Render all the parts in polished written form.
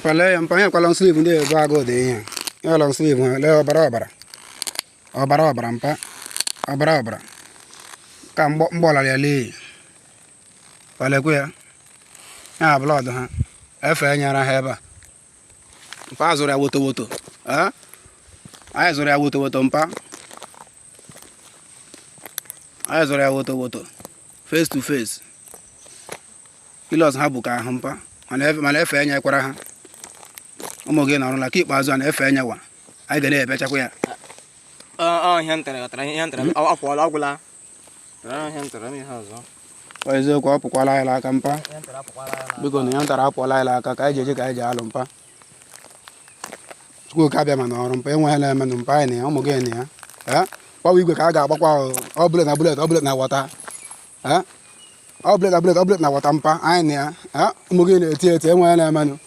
Pale mpanya kwa long sleeve ndio bago de yin. Ya long sleeve le obara. Obara mpa. Obara. Ka mbola le le. Pale ku ya. Ya blood ha. Efe nyara ha eba. Mpa azụrụ ya woto. Ha? Anyị zụrụ ya woto mpa. Anyị zụrụ ya woto. Face to face. Kilos ha bụ ka ahụ mpa. Mana efe enya kwara ha. Ụmụ gị nọrọ la ka ikpeazụ a na-efe enya wa. Anyị ga na-ebechakwa ya. Ihe ntara akwụọla ọgwụla. Ihe ntara ihe ọzọ. Ọ eziokwu ọ pụkwala anyị aka mpa. Biko na ya ntara apụọla anyị aka ka anyị ji eje ka anyị ji alụ mpa. Chukwu ka abịa ma n'ọrụ mpa enweghị na-eme nụ mpa anyị na ya ụmụ gị na ya. Gbawa igwe ka a ga-agbakwa ọ bulet na wọta. Ọ bulet na wọta mpa anyị na ya. Ụmụ gị na-eti enweghị na-eme nụ.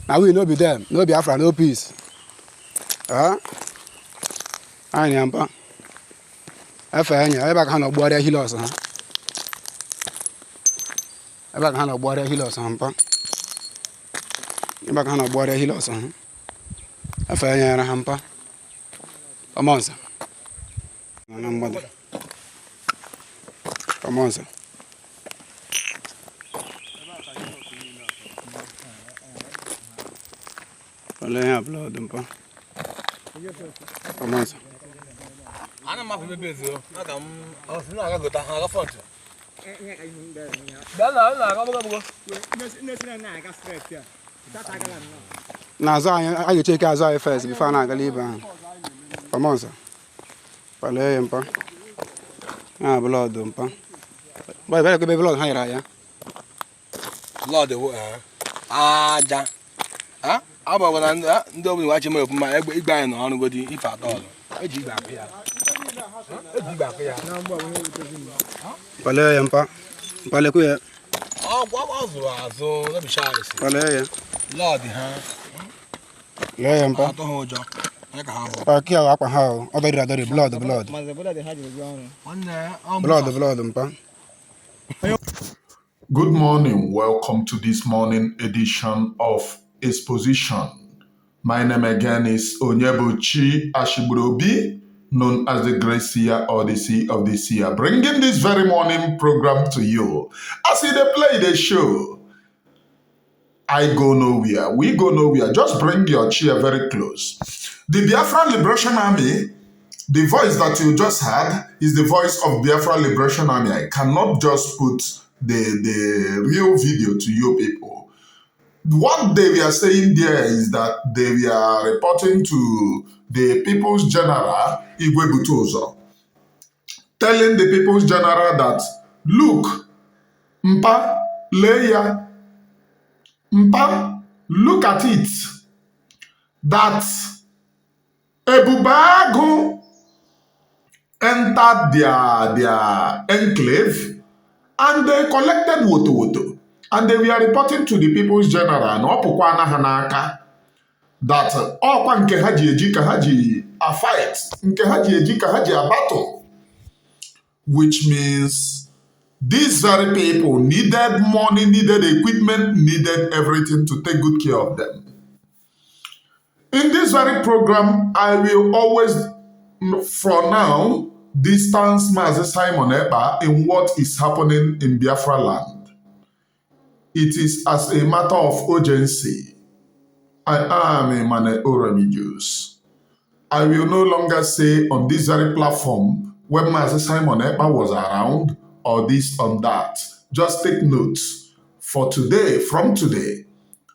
Na we no be them, no Biafra, no peace. Anyị na mpa. Efe enya ebe ka ha nọ gbuarịa hilos ha. Ebe ka ha nọ gbuarịa hilos ha mpa. Ebe ka ha nọ gbuarịa hilos ha. Efe enya ya ha mpa. Ọmọnsa. Na mmadụ. Ọmọnsa. Olha aí, blood, mpa. Ọmọnsa. Ana m afọ bezo. Aga m ọsị na aga gota ha aga front. Na-azụ anyị eche ike azụ anyị first before na-agala ibe ahụ. Ọmọnsa. Pale ya mpa. Ya blood mpa. Boy, bere kebe blood ha yara ya. Blood aja. Ha? Aba wana ndị ọbụla wachi mere ọfụma igbe anyị n'ọrụ godi ife atọ ọzọ. Eji igbe akụ ya. Pale ya mpa. Pale ku ya. Ọ zụrụ azụ na bisharis. Pale ya. Lord ha. Le ya mpa. Atọ ha ụjọ. Ya ka ha bụ. Aki akwa ha ọ dọrị blood. Blood mpa. Good morning. Welcome to this morning edition of Exposition. My name again is Onyebuchi Ashibrobi, known as the Great Seer or the Sea of the Seer, bringing this very morning program to you. As they play the show, I go nowhere, we go nowhere. Just bring your chair very close. The Biafra Liberation Army, the voice that you just heard is the voice of Biafra Liberation Army. I cannot just put the real video to you people. What they were saying there is that they were reporting to the People's General, Igwe Butozo, telling the People's General that, look, Mpa, Leia, Mpa, look at it, that Ebubago entered their enclave and they collected woto. And they were reporting to the People's General and Opukwana Hanaka that Okwa nke haji eji ka haji a fight, nke haji eji ka haji a battle. Which means these very people needed money, needed equipment, needed everything to take good care of them. In this very program, I will always, for now, distance Mazi Simon Ekpa in what is happening in Biafraland. It is as a matter of urgency. I am a man religious. I will no longer say on this very platform when Mazi Simon Ekpa was around or this or that. Just take notes. For today, from today,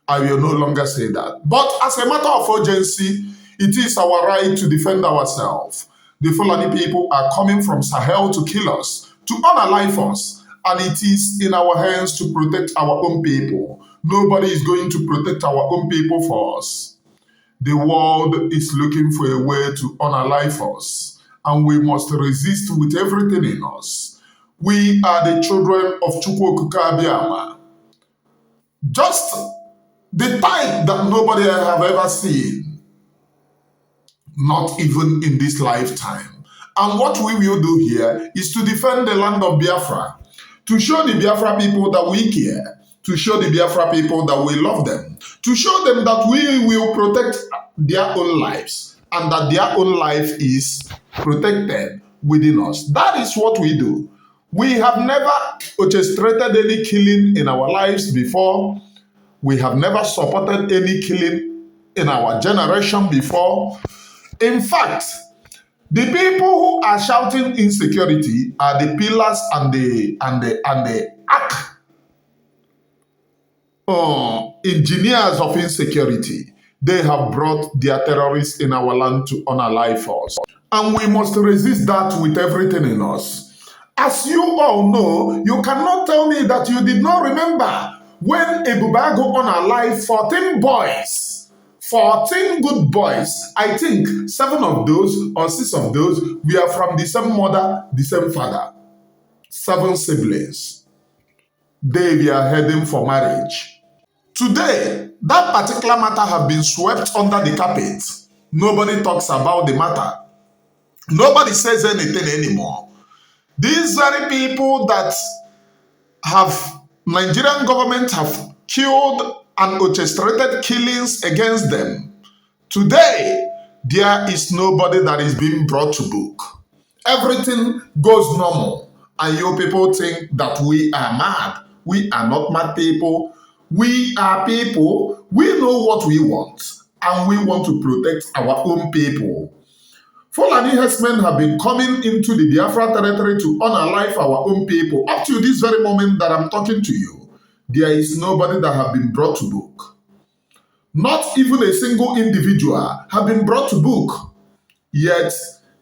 I will no longer say that. But as a matter of urgency, it is our right to defend ourselves. The Fulani people are coming from Sahel to kill us, to unalive us. And it is in our hands to protect our own people. Nobody is going to protect our own people for us. The world is looking for a way to unalive us. And we must resist with everything in us. We are the children of Chukwu Abiyama. Just the type that nobody have ever seen. Not even in this lifetime. And what we will do here is to defend the land of Biafra. To show the Biafra people that we care, to show the Biafra people that we love them, to show them that we will protect their own lives and that their own life is protected within us. That is what we do. We have never orchestrated any killing in our lives before. We have never supported any killing in our generation before. In fact, the people who are shouting insecurity are the pillars and the arc engineers of insecurity. They have brought their terrorists in our land to unalive us. And we must resist that with everything in us. As you all know, you cannot tell me that you did not remember when Ebubago unalived 14 boys. 14 good boys. I think 7 of those or 6 of those were from the same mother, the same father. 7 siblings. They were heading for marriage. Today, that particular matter have been swept under the carpet. Nobody talks about the matter. Nobody says anything anymore. These very people that have Nigerian government have killed and orchestrated killings against them. Today, there is nobody that is being brought to book. Everything goes normal. And you people think that we are mad. We are not mad people. We are people. We know what we want. And we want to protect our own people. Fulani herdsmen have been coming into the Biafra territory to unalive our own people. Up to this very moment that I'm talking to you, there is nobody that have been brought to book. Not even a single individual have been brought to book. Yet,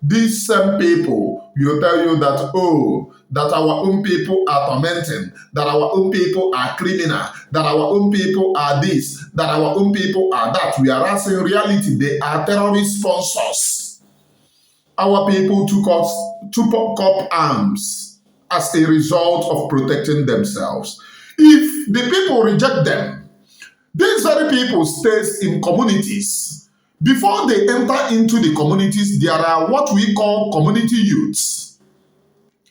these same people will tell you that, oh, that our own people are tormenting, that our own people are criminal, that our own people are this, that our own people are that. Whereas in reality, they are terrorist sponsors. Our people took up arms as a result of protecting themselves. If the people reject them, these very people stays in communities. Before they enter into the communities, there are what we call community youths.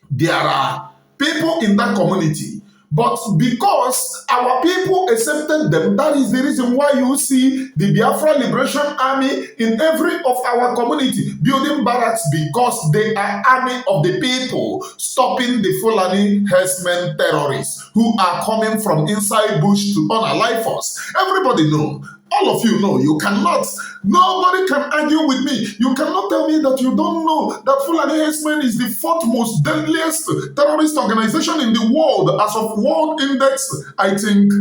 There are people in that community. But because our people accepted them, that is the reason why you see the Biafra Liberation Army in every of our community building barracks, because they are army of the people stopping the Fulani herdsmen terrorists who are coming from inside bush to unalive us. Everybody know. All of you know, you cannot, nobody can argue with me. You cannot tell me that you don't know that Fulani herdsmen is the 4th most deadliest terrorist organization in the world as of World Index, I think,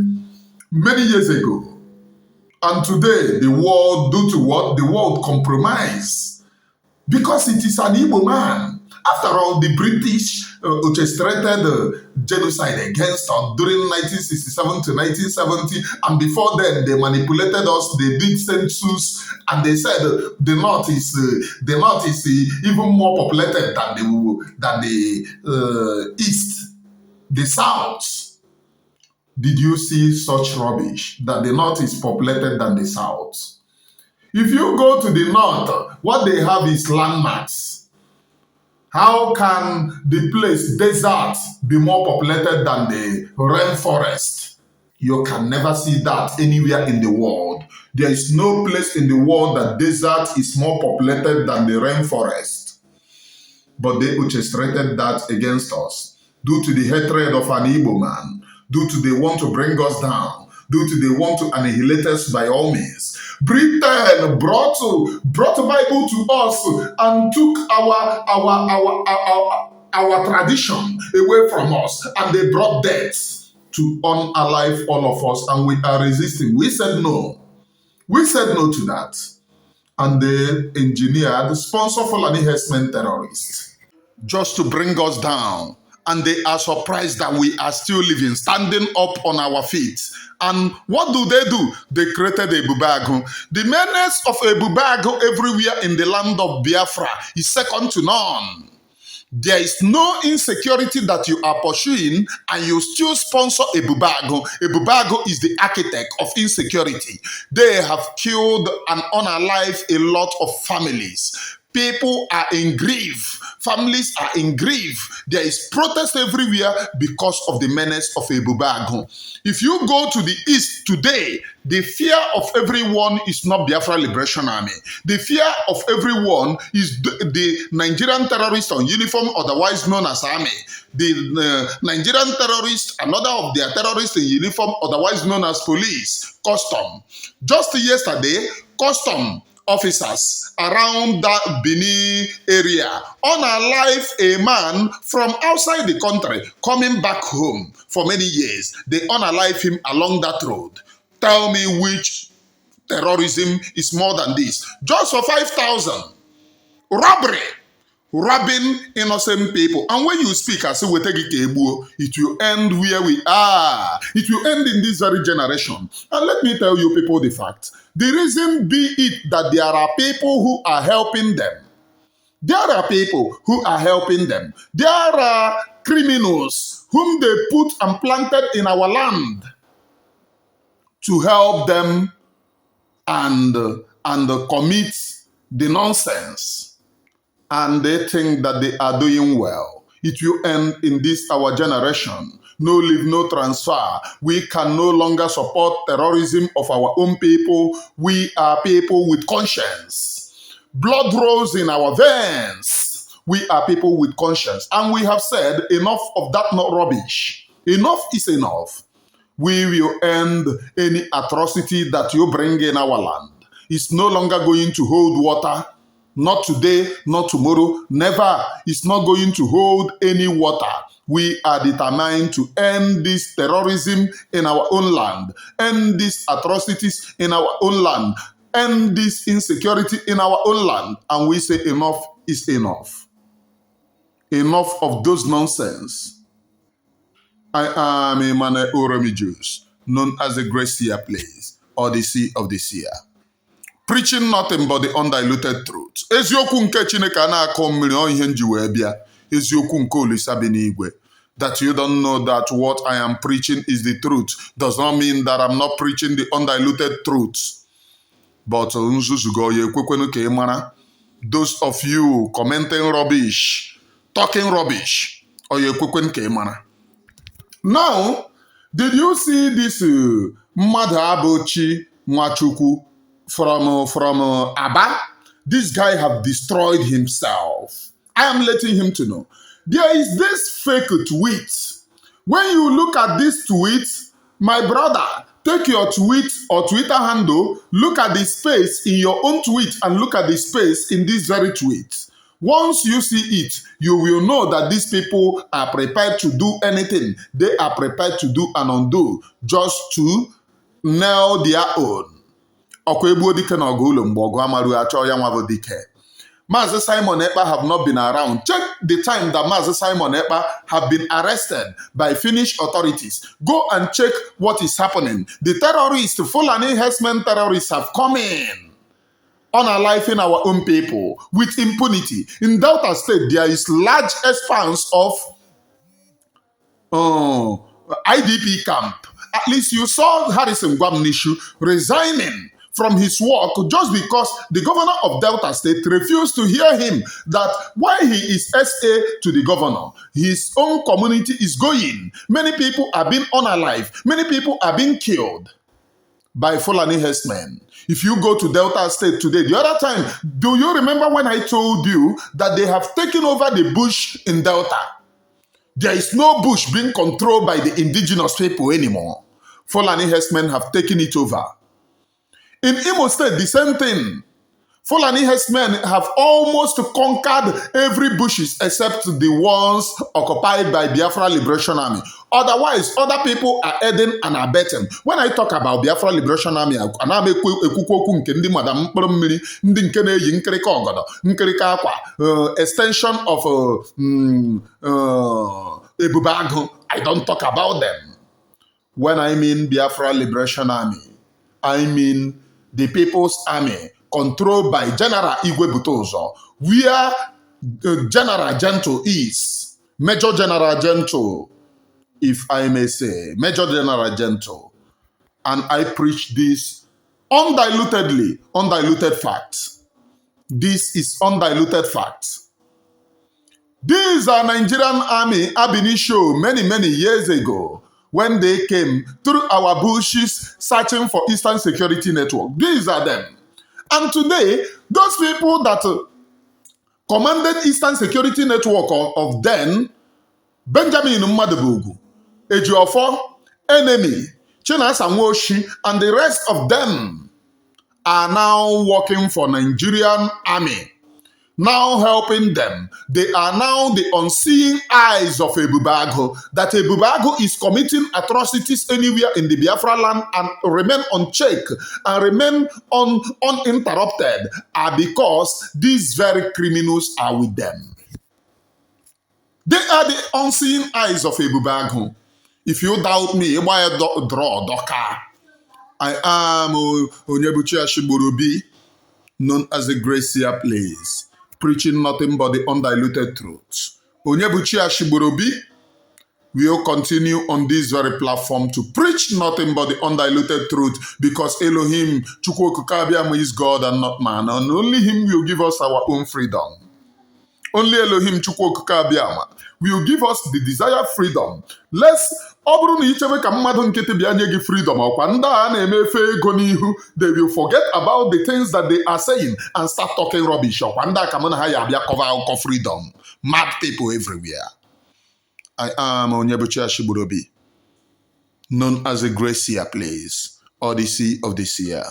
many years ago. And today, the world, due to what? The world compromise. Because it is an Igbo man. After all, the British orchestrated genocide against us during 1967 to 1970, and before then they manipulated us. They did census, and they said the north is even more populated than the east, the south. Did you see such rubbish that the north is populated than the south? If you go to the north, what they have is landmarks. How can the place, desert, be more populated than the rainforest? You can never see that anywhere in the world. There is no place in the world that desert is more populated than the rainforest. But they orchestrated that against us due to the hatred of an Igbo man, due to they want to bring us down, due to they want to annihilate us by all means. Britain brought Bible to us and took our tradition away from us, and they brought death to unalive all of us, and we are resisting. We said no. We said no to that. And they engineered, sponsor Fulani herdsmen terrorists just to bring us down. And they are surprised that we are still living, standing up on our feet. And what do? They created Ebubago. The menace of Ebubago everywhere in the land of Biafra is second to none. There is no insecurity that you are pursuing and you still sponsor Ebubago. Ebubago is the architect of insecurity. They have killed and unalived a lot of families. People are in grief. Families are in grief. There is protest everywhere because of the menace of Ebubago. If you go to the east today, the fear of everyone is not Biafra Liberation Army. The fear of everyone is the Nigerian terrorists on uniform, otherwise known as army. The Nigerian terrorists, another of their terrorists in uniform, otherwise known as police, custom. Just yesterday, custom officers around that Benin area unalive a man from outside the country coming back home for many years. They unalive him along that road. Tell me which terrorism is more than this. Just for 5,000. Robbery. Robbing innocent people. And when you speak as it will end where we are. It will end in this very generation. And let me tell you people the fact. The reason be it that there are people who are helping them. There are people who are helping them. There are criminals whom they put and planted in our land to help them and commit the nonsense. And they think that they are doing well. It will end in this our generation. No leave, no transfer. We can no longer support terrorism of our own people. We are people with conscience. Blood rolls in our veins. We are people with conscience. And we have said enough of that rubbish. Enough is enough. We will end any atrocity that you bring in our land. It's no longer going to hold water. Not today, not tomorrow, never. It's not going to hold any water. We are determined to end this terrorism in our own land, end these atrocities in our own land, end this insecurity in our own land. And we say enough is enough. Enough of those nonsense. I am a man Oromi Jews, known as the Great Seer Place, or the Sea of the Seer. Preaching nothing but the undiluted truth. Eziokwu nke Chineke na-akọ mmiri ọ ihe nji wee bịa. Eziokwu nke Olisa bi n'igwe. That you don't know that what I am preaching is the truth does not mean that I'm not preaching the undiluted truth. But nzuzugo ye kwekwenu ka ị mara. Those of you commenting rubbish, talking rubbish, or ye kwekwenu ka ị mara. Now, did you see this Mmadụ Abochi Nwachukwu from Aba? This guy have destroyed himself. I am letting him to know. There is this fake tweet. When you look at this tweet, my brother, take your tweet or Twitter handle, look at the space in your own tweet and look at the space in this very tweet. Once you see it, you will know that these people are prepared to do anything. They are prepared to do and undo just to nail their own. Mazi Simon Ekpa have not been around. Check the time that Mazi Simon Ekpa have been arrested by Finnish authorities. Go and check what is happening. The terrorists, Fulani herdsmen terrorists have come in unalive in our own people with impunity. In Delta State, there is large expanse of IDP camp. At least you saw Harrison Gwamnishu resigning from his work just because the governor of Delta State refused to hear him that while he is SA to the governor, his own community is going. Many people are being unalive. Many people are being killed by Fulani herdsmen. If you go to Delta State today, the other time, do you remember when I told you that they have taken over the bush in Delta? There is no bush being controlled by the indigenous people anymore. Fulani herdsmen have taken it over. In Imo State, the same thing. Fulani herdsmen have almost conquered every bushes except the ones occupied by Biafra Liberation Army. Otherwise, other people are aiding and abetting. When I talk about Biafra Liberation Army, extension of Ebubago, I don't talk about them. When I mean Biafra Liberation Army, I mean the People's Army, controlled by General Igwe Butozo, where General Gento is, Major General Gento, if I may say, Major General Gento. And I preach this undiluted facts. This is undiluted fact. These are Nigerian army Abini show many years ago when they came through our bushes searching for Eastern Security Network. These are them. And today, those people that commanded Eastern Security Network of then, Benjamin Mmadubugu, Ejiofor, Enemy, Chinasa Nwoshi, and the rest of them are now working for Nigerian army, now helping them. They are now the unseen eyes of Ebubago, that Ebubago is committing atrocities anywhere in the Biafraland and remain unchecked and remain uninterrupted, are because these very criminals are with them. They are the unseen eyes of Ebubago. If you doubt me, why draw Doka? I am Onyebuchi Ashiborobi, known as the Gracia Place, preaching nothing but the undiluted truth. Onyebuchi Ashiborobi will continue on this very platform to preach nothing but the undiluted truth, because Elohim, Chukwuokikabiamu, is God and not man, and only Him will give us our own freedom. Only Elohim, Chukwuokikabiamu, will give us the desired freedom. Freedom, they will forget about the things that they are saying and start talking rubbish. Freedom. Mad people everywhere. I am Onyebuchi Ashiborobi, known as the Gracia Place, or the Sea of the Seer,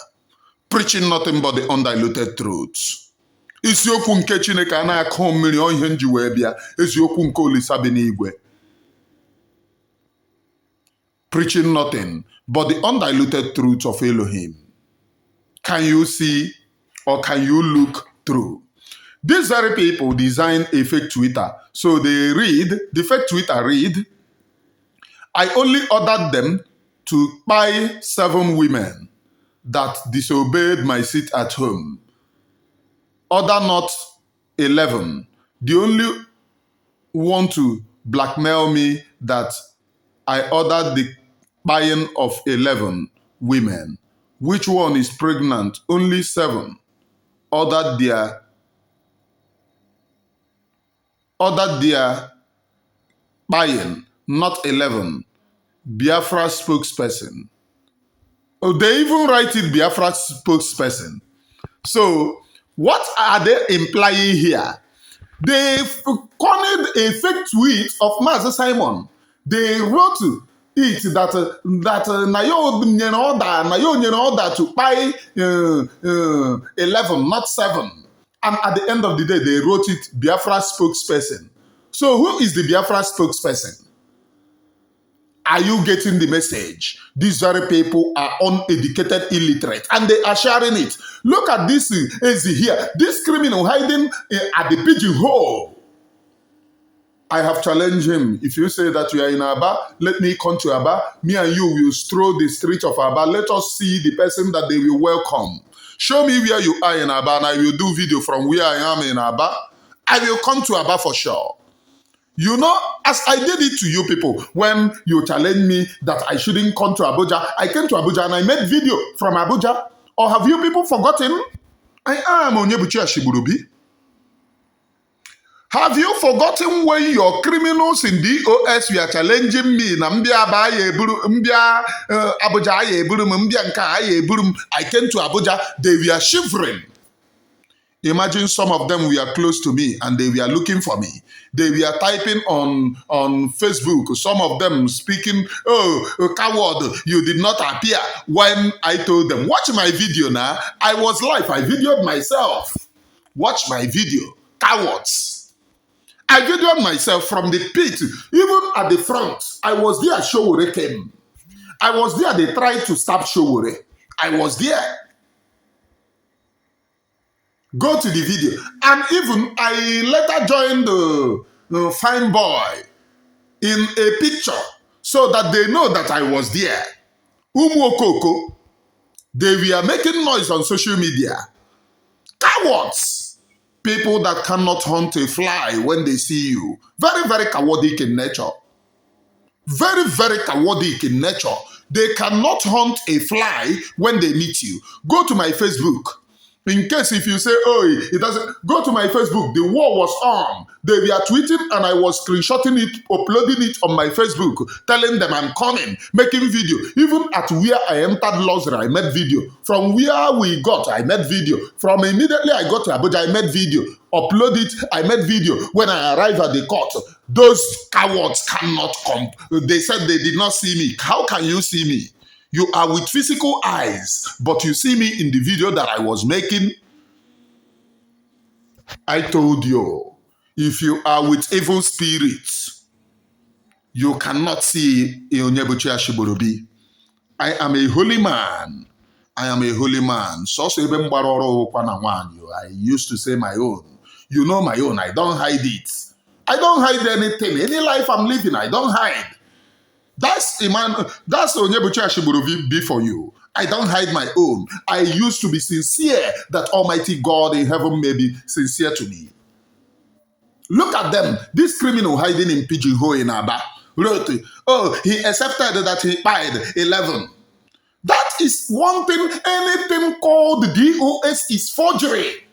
preaching nothing but the undiluted truth. Isiokwu nke Chineke a na-akọ mmiri ihe nji wee bịa, eziokwu nke Olisa bi n'igwe. Preaching nothing but the undiluted truth of Elohim. Can you see or can you look through? These very people design a fake Twitter. So they read, the fake Twitter read, I only ordered them to buy 7 women that disobeyed my seat at home. Order not 11. They only want to blackmail me that I ordered the buying of 11 women. Which one is pregnant? Only 7. Ordered their buying, not 11. Biafra spokesperson. Oh, they even write it Biafra spokesperson. So, what are they implying here? They cornered a fake tweet of Master Simon. They wrote it that Nayo order to buy 11, not 7. And at the end of the day, they wrote it Biafra spokesperson. So who is the Biafra spokesperson? Are you getting the message? These very people are uneducated, illiterate, and they are sharing it. Look at this here. This criminal hiding at the pigeonhole. I have challenged him. If you say that you are in Aba, let me come to Aba. Me and you will stroll the street of Aba. Let us see the person that they will welcome. Show me where you are in Aba, and I will do video from where I am in Aba. I will come to Aba for sure. You know, as I did it to you people, when you challenged me that I shouldn't come to Abuja, I came to Abuja and I made video from Abuja. Or have you people forgotten? I am Onyebuchi Ashiborobi. Have you forgotten when your criminals in DOS were challenging me? I came to Abuja, they were shivering. Imagine some of them were close to me and they were looking for me. They were typing on Facebook, some of them speaking, oh, coward, you did not appear. When I told them, watch my video now. I was live, I videoed myself. Watch my video, cowards. I videoed myself from the pit, even at the front. I was there, Showore came. I was there, they tried to stop Showore. I was there. Go to the video. And even I later joined the fine boy in a picture so that they know that I was there. Umuokoko, they were making noise on social media. Cowards. People that cannot hunt a fly when they see you. Very, very cowardic in nature. Very, very cowardic in nature. They cannot hunt a fly when they meet you. Go to my Facebook. In case if you say, oh, it doesn't, go to my Facebook. The war was on. They were tweeting and I was screenshotting it, uploading it on my Facebook, telling them I'm coming, making video. Even at where I entered Lozra, I made video. From where we got, I made video. From immediately I got to Abuja, I made video. Upload it, I made video. When I arrived at the court, those cowards cannot come. They said they did not see me. How can you see me? You are with physical eyes, but you see me in the video that I was making. I told you, if you are with evil spirits, you cannot see Onyebuchi Ashiborobi. I am a holy man. I am a holy man. I used to say my own. You know my own. I don't hide it. I don't hide anything. Any life I'm living, I don't hide. That's a man, that's Onyebuchi Ashiborobi be for you. I don't hide my own. I used to be sincere that Almighty God in heaven may be sincere to me. Look at them. This criminal hiding in Pigeonhole in Aba wrote, oh, he accepted that he paid 11. That is one thing. Anything called DOS is forgery.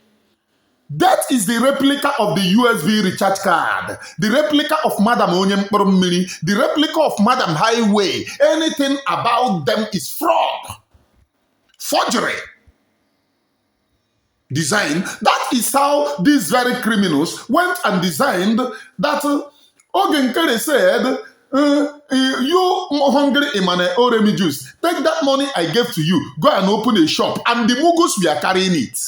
That is the replica of the USB recharge card, the replica of Madam Onyem Miri, the replica of Madam Highway. Anything about them is fraud, forgery, design. That is how these very criminals went and designed that. Ogenkere said, you hungry Emmanuel Oremi juice, take that money I gave to you, go and open a shop. And the Mughals were carrying it.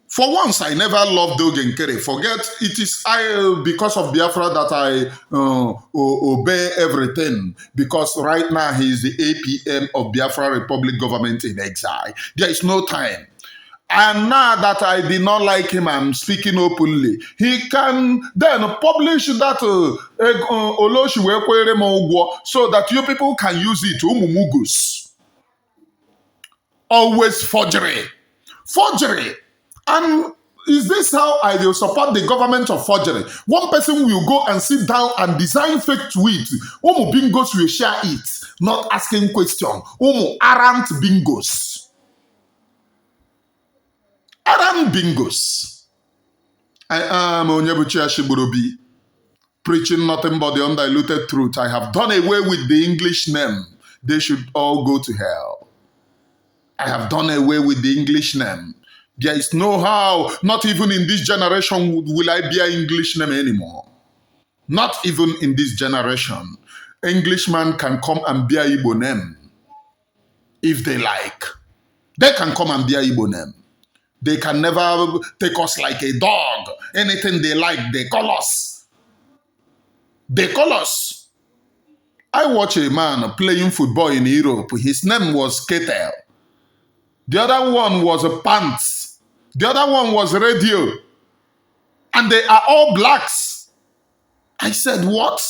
For once, I never loved Ogenkere. Forget, it is because of Biafra that I obey everything. Because right now, he is the APM of Biafra Republic government in exile. There is no time. And now that I did not like him, I'm speaking openly. He can then publish that so that you people can use it. Umumugus. Always forgery. Forgery. And is this how I will support the government of forgery? One person will go and sit down and design fake tweet. Umu bingos will share it, not asking question. Umu arrant bingos. Arrant bingos. I am Onyebuchi Ashiborobi, preaching nothing but the undiluted truth. I have done away with the English name. They should all go to hell. I have done away with the English name. There is no how, not even in this generation will I bear English name anymore. Not even in this generation. Englishman can come and bear Igbo name if they like. They can come and bear Igbo name. They can never take us like a dog. Anything they like, they call us. They call us. I watch a man playing football in Europe. His name was Ketel. The other one was a Pants. The other one was Radio. And they are all blacks. I said, what?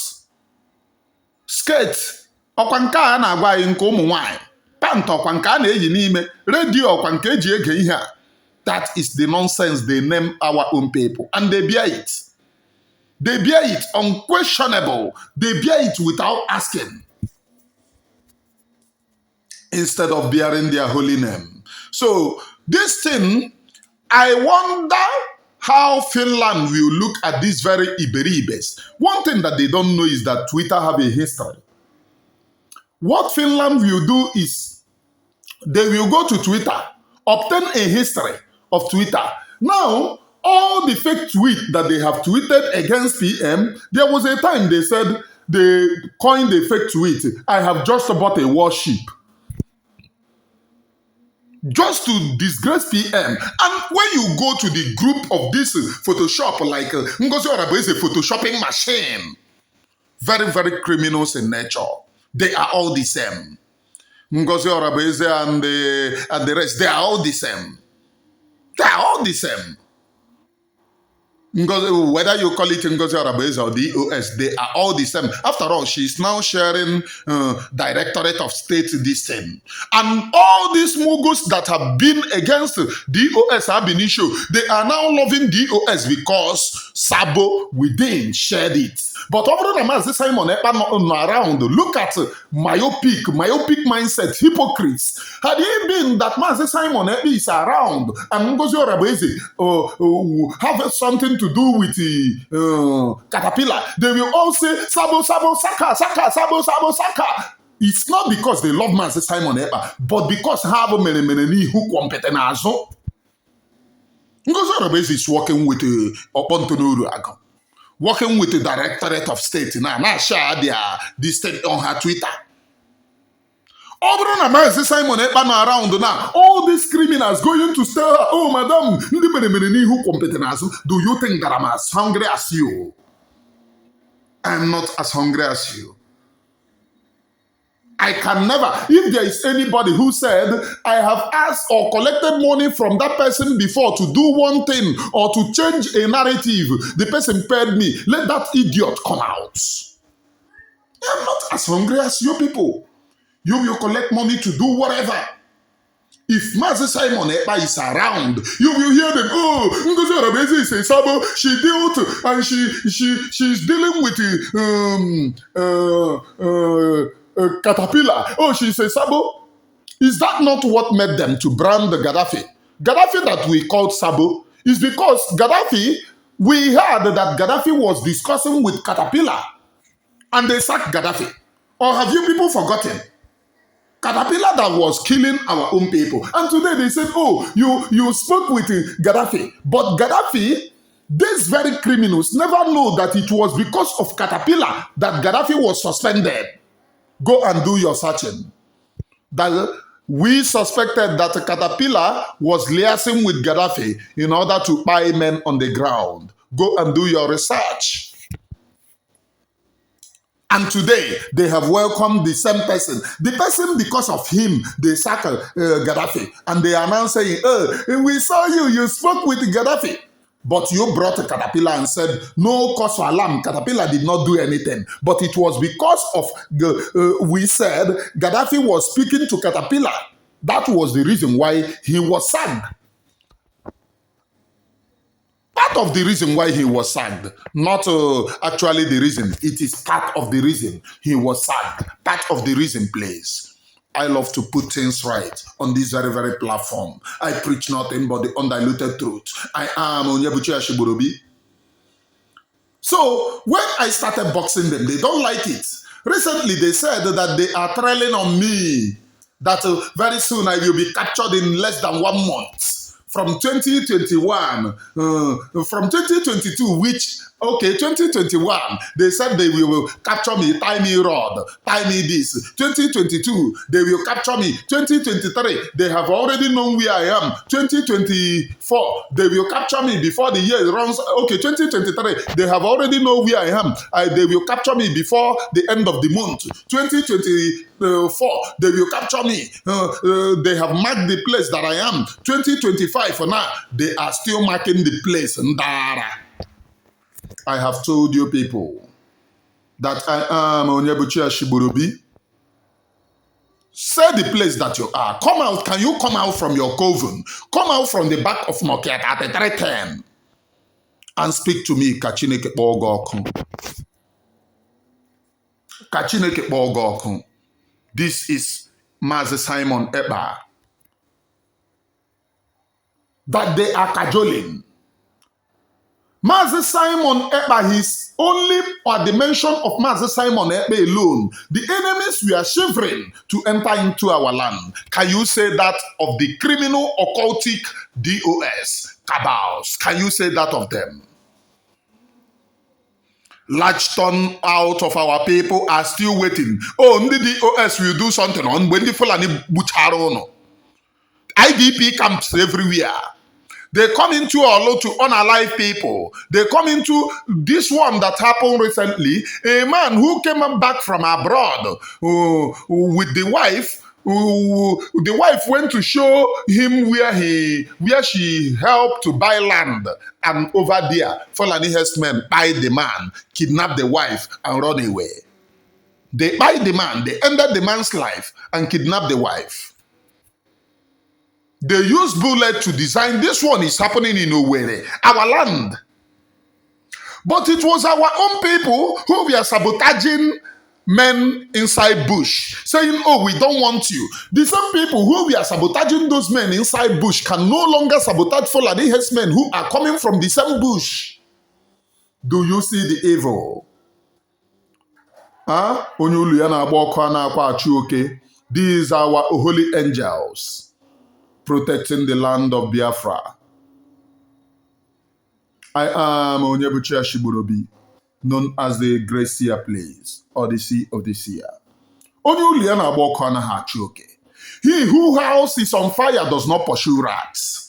Skate. Okwanka na agwa nke ụmụ nwanyị. Pant okwanka na eyi n'ime. Radio okwanka eji ege ihe a. That is the nonsense they name our own people. And they bear it. They bear it unquestionable. They bear it without asking. Instead of bearing their holy name. So, this thing, I wonder how Finland will look at these very Iberibes. One thing that they don't know is that Twitter have a history. What Finland will do is they will go to Twitter, obtain a history of Twitter. Now, all the fake tweets that they have tweeted against PM, there was a time they said they coined a fake tweet. I have just bought a warship. Just to disgrace PM. And when you go to the group of this Photoshop, like Ngozi Orabo is a photoshopping machine. Very, very criminals in nature. They are all the same. Ngozi Orabo and the rest, they are all the same. They are all the same. Whether you call it Ngozi Arabez or DOS, they are all the same. After all, she's now sharing Directorate of State this thing. And all these mugus that have been against DOS have been issued. They are now loving DOS because Sabo within shared it. But over the months, Simon around, look at myopic mindset, hypocrites. Had it been that Mazi Simon is around and Ngozi Arabezi have something to do with the caterpillar, they will all say Sabo, Saka, Sabo, Saka. It's not because they love Mazi Simon Ekpa, but because have many who competent as well. Ngozi Arabezi is working with Opontonuru Ago. Working with the Directorate of State now share this state on her Twitter. Simon around now. All these criminals going to say, oh, madam, who competent? Do you think that I'm as hungry as you? I'm not as hungry as you. I can never, if there is anybody who said, I have asked or collected money from that person before to do one thing or to change a narrative, the person paid me, let that idiot come out. I'm not as hungry as you people. You will collect money to do whatever. If Mazi Simon Ekpa is around, you will hear them, oh, Ngozi Arabezi is a Sabo, she dealt and she's dealing with caterpillar. Oh, she's a Sabo. Is that not what made them to brand the Gaddafi? Gaddafi that we called Sabo is because Gaddafi, we heard that Gaddafi was discussing with Caterpillar and they sacked Gaddafi. Or have you people forgotten? Caterpillar that was killing our own people. And today they said, oh, you spoke with Gaddafi. But Gaddafi, these very criminals never know that it was because of Caterpillar that Gaddafi was suspended. Go and do your searching. That we suspected that Caterpillar was liaising with Gaddafi in order to buy men on the ground. Go and do your research. And today, they have welcomed the same person. The person, because of him, they sacked Gaddafi. And they are now saying, we saw you spoke with Gaddafi. But you brought a Caterpillar and said, no cause for alarm. Caterpillar did not do anything. But it was because of, we said, Gaddafi was speaking to Caterpillar. That was the reason why he was sacked. Part of the reason why he was sacked, not actually the reason. It is part of the reason he was sacked. Part of the reason, please. I love to put things right on this very, very platform. I preach nothing but the undiluted truth. I am Onyebuchi Ashiborobi. So, when I started boxing them, they don't like it. Recently, they said that they are trailing on me. That very soon I will be captured in less than 1 month. From 2021, from 2022, which, okay, 2021, they said they will capture me, tie me rod, tie me this. 2022, they will capture me. 2023, they have already known where I am. 2024, they will capture me before the year runs. Okay, 2023, they have already known where I am. They will capture me before the end of the month. 2024, they will capture me. They have marked the place that I am. 2025, for now, they are still marking the place. Ndara. I have told you people that I am Onyebuchi Ashiborobi. Say the place that you are. Come out. Can you come out from your coven? Come out from the back of Nokia at 310 and speak to me. Kachineke Bogoku. Kachineke Bogoku. This is Mazi Simon Ekpa. That they are cajoling. Mazi Simon Ekpa is only at the mention of Mazi Simon Ekpa alone. The enemies were shivering to enter into our land. Can you say that of the criminal occultic DOS cabals? Can you say that of them? Large ton out of our people are still waiting. Oh, the DOS will do something on when the Fulani Bucharono. IDP camps everywhere. They come into Olo to unalive people. They come into this one that happened recently. A man who came back from abroad with the wife The wife went to show him where she helped to buy land, and over there, Fulani herdsmen buy the man, kidnap the wife, and run away. They buy the man, they ended the man's life, and kidnap the wife. They use bullet to design. This one is happening in Owerri, our land. But it was our own people who were sabotaging men inside bush, saying, oh, we don't want you. The same people who were sabotaging those men inside bush can no longer sabotage Fulani herdsmen who are coming from the same bush. Do you see the evil? These are our holy angels protecting the land of Biafra. I am Onyebuchi Ashiborobi, known as the Great Seer Place, or the Sea of the Seer. He who house is on fire does not pursue rats.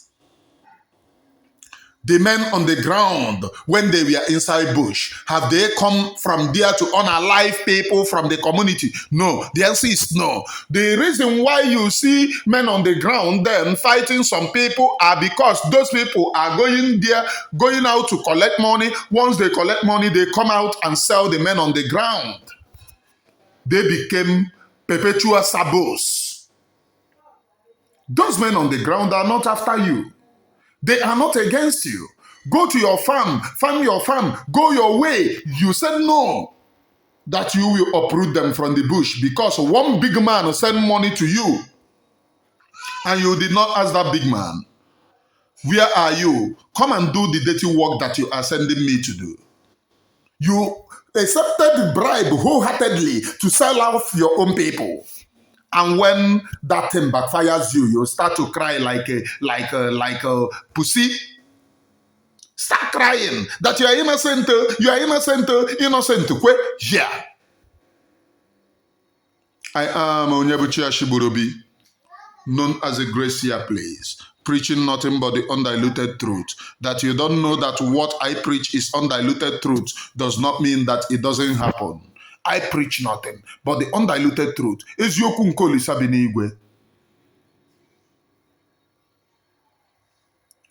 The men on the ground, when they were inside bush, have they come from there to unalive people from the community? No. The answer is no. The reason why you see men on the ground then fighting some people are because those people are going there, going out to collect money. Once they collect money, they come out and sell the men on the ground. They became perpetual saboteurs. Those men on the ground are not after you. They are not against you. Go to your farm your farm, go your way. You said no, that you will uproot them from the bush because one big man sent money to you and you did not ask that big man, where are you? Come and do the dirty work that you are sending me to do. You accepted the bribe wholeheartedly to sell off your own people. And when that thing backfires you, you start to cry like a pussy. Start crying that you are innocent, innocent. Yeah. I am Onyebuchi Ashiborobi, known as a Great Seer Place, preaching nothing but the undiluted truth. That you don't know that what I preach is undiluted truth does not mean that it doesn't happen. I preach nothing but the undiluted truth. Eziokwu nke Olisa bi n'igwe.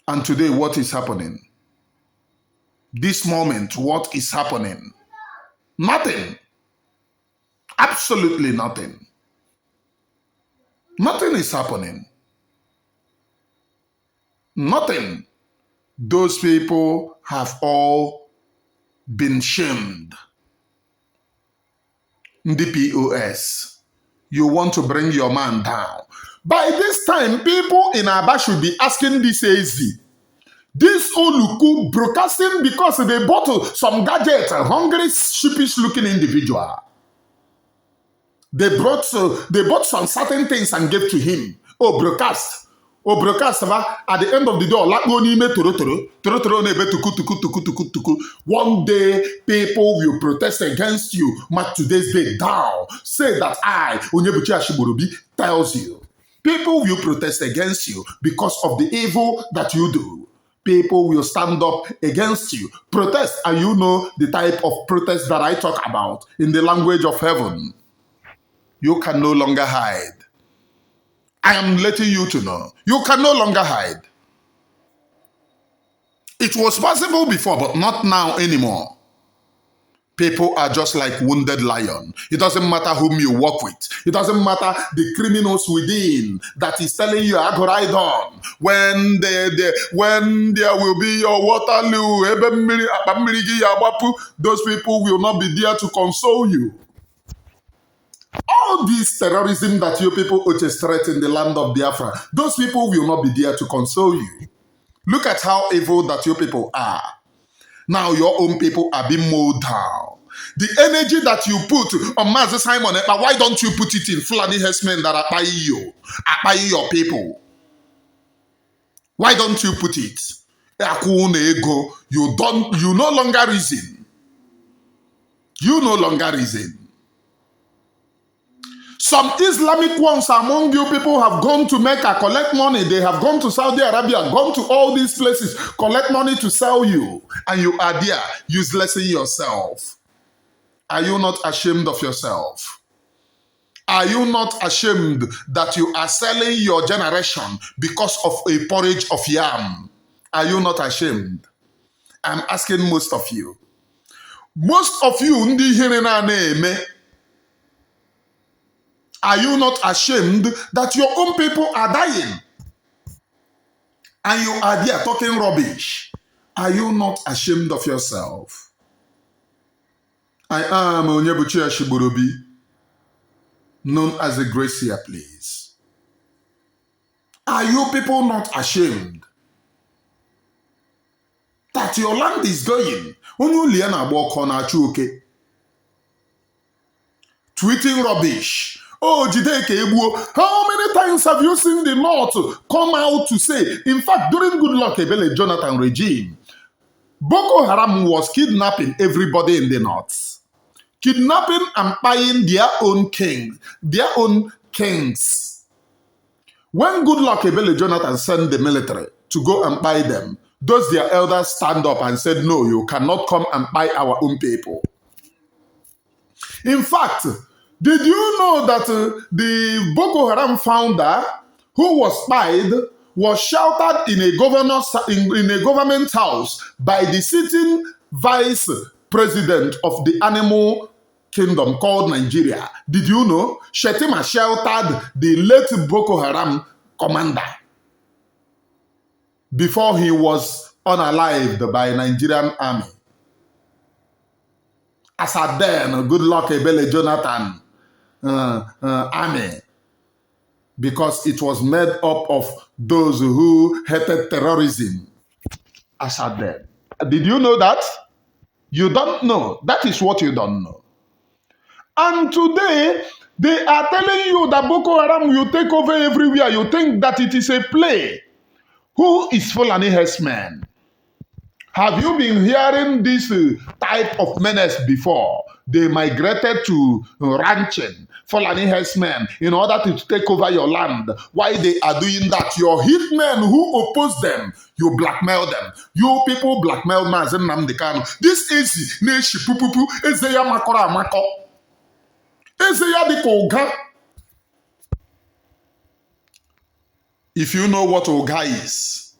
And today, what is happening? This moment, what is happening? Nothing. Absolutely nothing. Nothing is happening. Nothing. Those people have all been shamed. The POS. You want to bring your man down. By this time, people in Aba should be asking this AZ. This Oluku broadcasting because they bought some gadget, a hungry, sheepish looking individual. They bought some certain things and gave to him. Oh, broadcast. Oh, broadcast. At the end of the day, one day, people will protest against you. Mark today's day down. Say that I, Onyebuchi Ashiborobi, tells you. People will protest against you because of the evil that you do. People will stand up against you. Protest, and you know the type of protest that I talk about in the language of heaven. You can no longer hide. I am letting you to know. You can no longer hide. It was possible before, but not now anymore. People are just like wounded lion. It doesn't matter whom you work with. It doesn't matter the criminals within that is telling you, I go ride on. When there will be your Waterloo, those people will not be there to console you. All this terrorism that you people orchestrate in the land of Biafra, those people will not be there to console you. Look at how evil that you people are. Now your own people are being mowed down. The energy that you put on Master Simon, why don't you put it in Fulani herdsmen that are buying your people? Why don't you put it? You no longer reason. You no longer reason. Some Islamic ones among you people have gone to Mecca, collect money. They have gone to Saudi Arabia, gone to all these places, collect money to sell you. And you are there, uselessing yourself. Are you not ashamed of yourself? Are you not ashamed that you are selling your generation because of a porridge of yam? Are you not ashamed? I'm asking most of you. Most of you, ndị ihere na-eme, are you not ashamed that your own people are dying? And you are there talking rubbish. Are you not ashamed of yourself? I am Onyebuchi Ashiborobi, known as the Gracia, please. Are you people not ashamed that your land is going? Tweeting rubbish. Oh, Jideke Ebuo, how many times have you seen the North come out to say, in fact, during Goodluck Ebele Jonathan regime, Boko Haram was kidnapping everybody in the North. Kidnapping and buying their own kings, When Goodluck Ebele Jonathan sent the military to go and buy them, those their elders stand up and said, no, you cannot come and buy our own people. In fact, did you know that the Boko Haram founder who was spied was sheltered in a government house by the sitting vice president of the animal kingdom called Nigeria? Did you know? Shetima sheltered the late Boko Haram commander before he was unalived by Nigerian army. As at then, Goodluck Ebele Jonathan army, because it was made up of those who hated terrorism. As at then. Did you know that? You don't know. That is what you don't know. And today, they are telling you that Boko Haram will take over everywhere. You think that it is a play. Who is Fulani herdsmen? Have you been hearing this type of menace before? They migrated to ranching, Fulani herdsmen, in order to take over your land. Why they are doing that? Your hitmen who oppose them, you blackmail them. You people blackmail Mazen Namdekano. This is Neshi Pupupu, Ezeya Makora Mako. Ezeya de Koga. If you know what Oga is,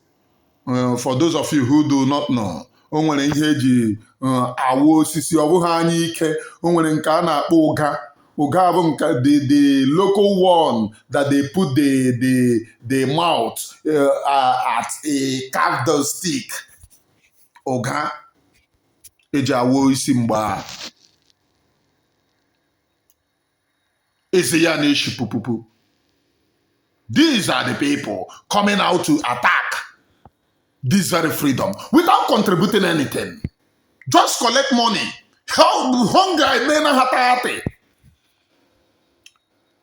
for those of you who do not know, o nwere ihe eji awo osisi ọ bụghị anya ike. O nwere nke a na-akpọ ụga. Ụga bụ nke the local one that they put the mouth at a carved stick. Ụga eji awo isi mgba. Eze ya na-eshi pupupu. These are the people coming out to attack this very freedom without contributing anything. Just collect money.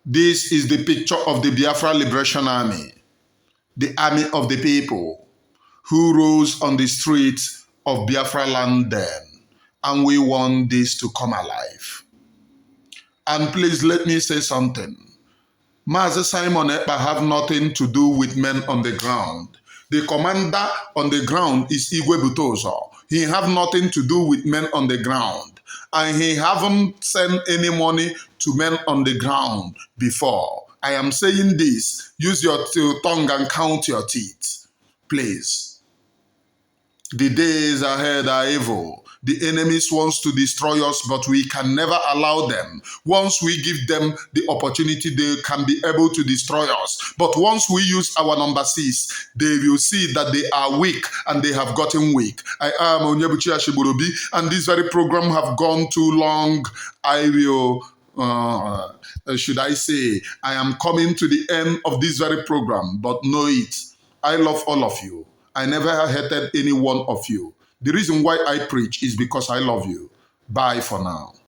This is the picture of the Biafra Liberation Army, the army of the people who rose on the streets of Biafraland then, and we want this to come alive. And please let me say something. Mazi Simon Ekpa have nothing to do with men on the ground. The commander on the ground is Igwe Butozo. He have nothing to do with men on the ground. And he haven't sent any money to men on the ground before. I am saying this. Use your tongue and count your teeth. Please. The days ahead are evil. The enemies wants to destroy us, but we can never allow them. Once we give them the opportunity, they can be able to destroy us. But once we use our number 6, they will see that they are weak and they have gotten weak. I am Onyebuchi Ashiborobi, and this very program have gone too long. I will, should I say, I am coming to the end of this very program, but know it. I love all of you. I never hated any one of you. The reason why I preach is because I love you. Bye for now.